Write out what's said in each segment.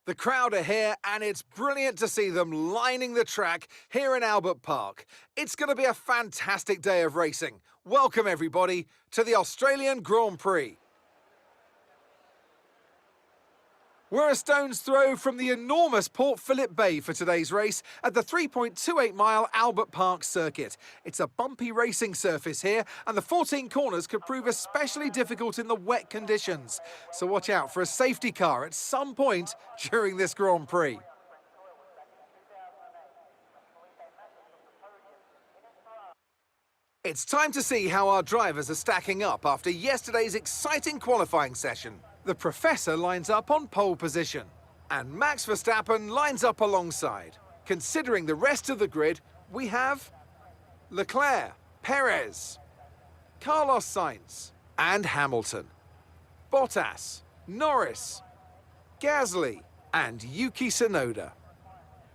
The crowd are here and it's brilliant to see them lining the track here in Albert Park. It's going to be a fantastic day of racing. Welcome everybody to the Australian Grand Prix. We're a stone's throw from the enormous Port Phillip Bay for today's race at the 3.28-mile Albert Park circuit. It's a bumpy racing surface here, and the 14 corners could prove especially difficult in the wet conditions. So watch out for a safety car at some point during this Grand Prix. It's time to see how our drivers are stacking up after yesterday's exciting qualifying session. The Professor lines up on pole position, and Max Verstappen lines up alongside. Considering the rest of the grid, we have Leclerc, Perez, Carlos Sainz, and Hamilton, Bottas, Norris, Gasly, and Yuki Tsunoda.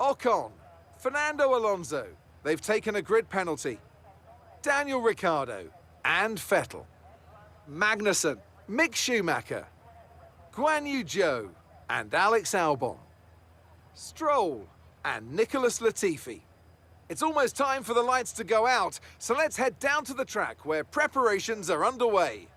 Ocon, Fernando Alonso, they've taken a grid penalty. Daniel Ricciardo, and Vettel. Magnussen, Mick Schumacher, Guan Yu Zhou, and Alex Albon. Stroll, and Nicholas Latifi. It's almost time for the lights to go out, so let's head down to the track where preparations are underway.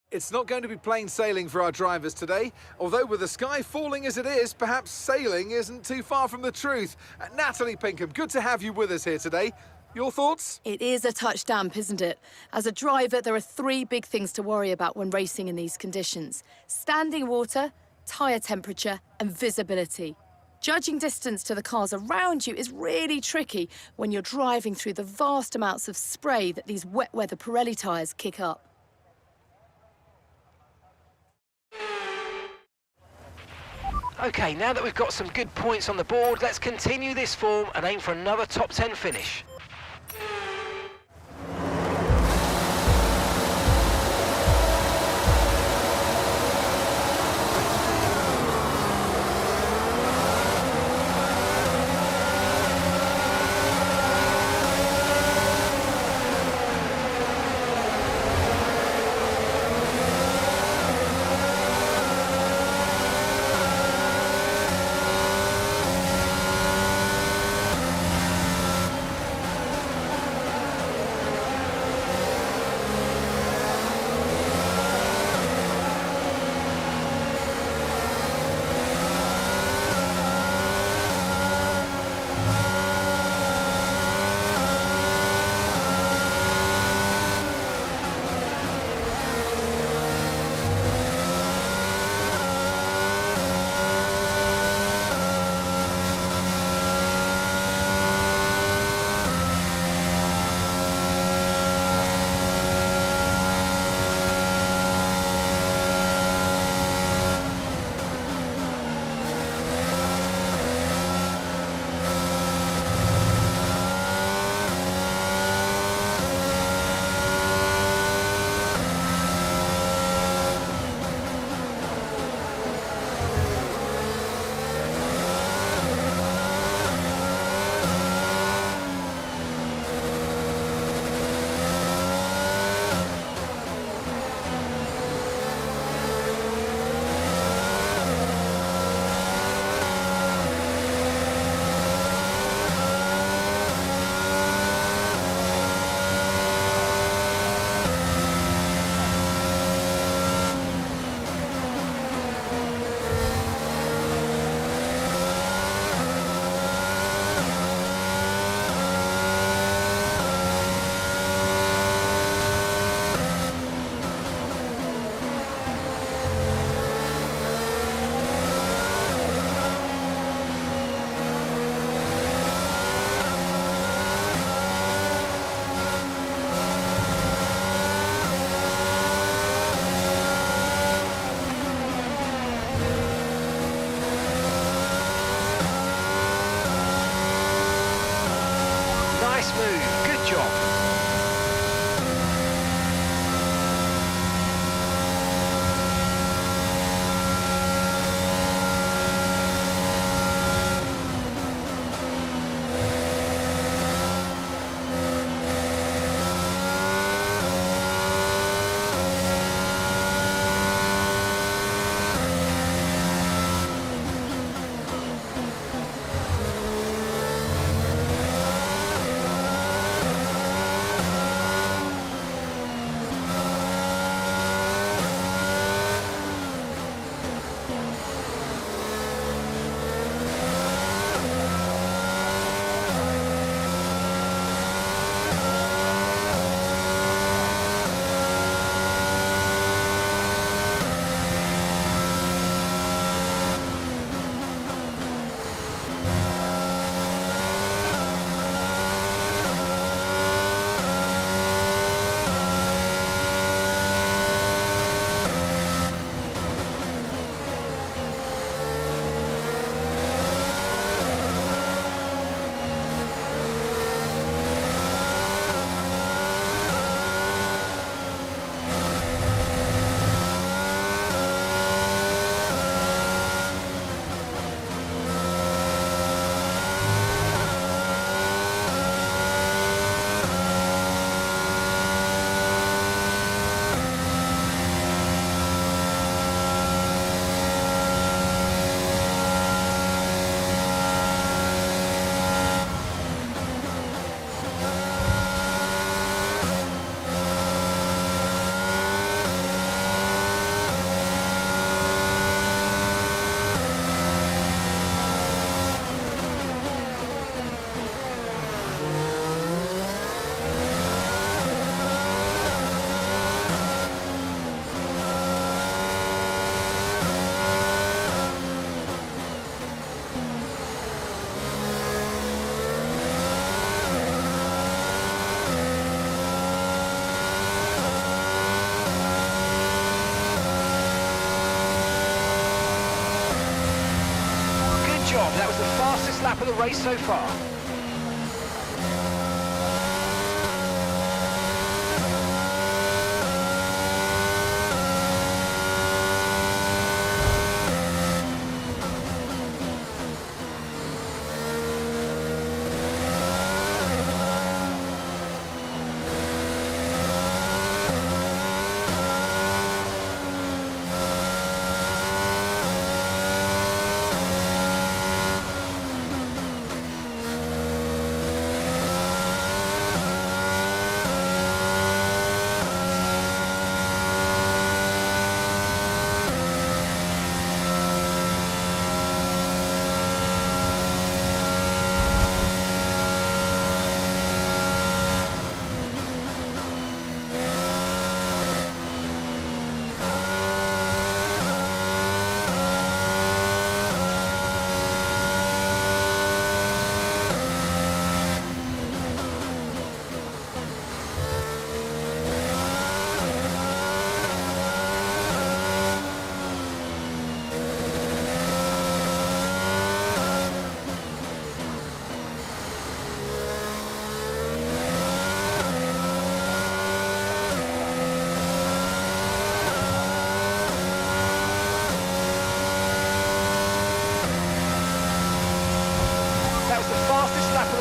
It's not going to be plain sailing for our drivers today, although with the sky falling as it is, perhaps sailing isn't too far from the truth. Natalie Pinkham, good to have you with us here today. Your thoughts? It is a touch damp, isn't it? As a driver, there are three big things to worry about when racing in these conditions: standing water, tyre temperature, and visibility. Judging distance to the cars around you is really tricky when you're driving through the vast amounts of spray that these wet weather Pirelli tyres kick up. OK, now that we've got some good points on the board, let's continue this form and aim for another top 10 finish. lap of the race so far.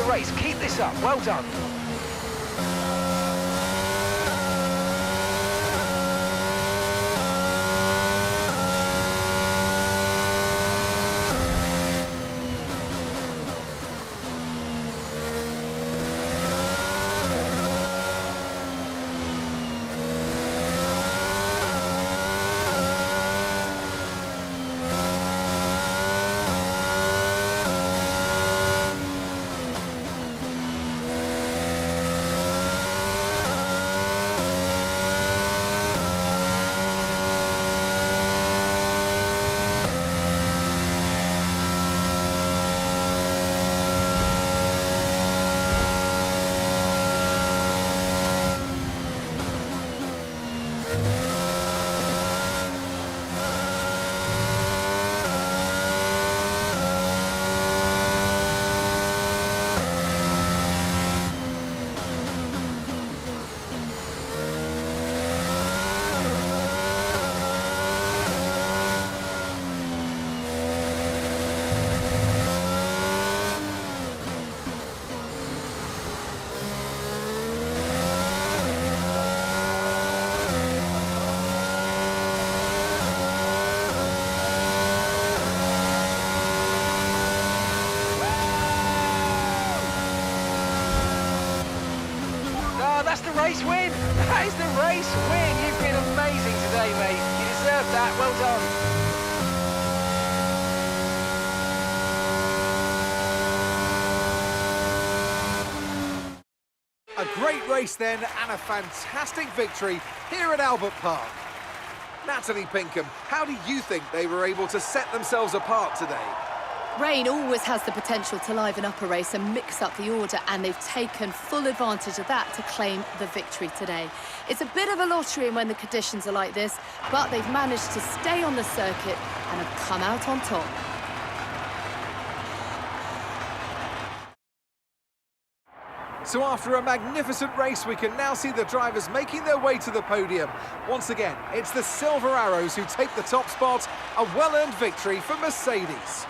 Race. Keep this up. Well done. That's the race win! That is the race win! You've been amazing today, mate. You deserve that. Well done. A great race then, and a fantastic victory here at Albert Park. Natalie Pinkham, how do you think they were able to set themselves apart today? Rain always has the potential to liven up a race and mix up the order, and they've taken full advantage of that to claim the victory today. It's a bit of a lottery when the conditions are like this, but they've managed to stay on the circuit and have come out on top. So after a magnificent race, we can now see the drivers making their way to the podium. Once again, it's the Silver Arrows who take the top spot, a well-earned victory for Mercedes.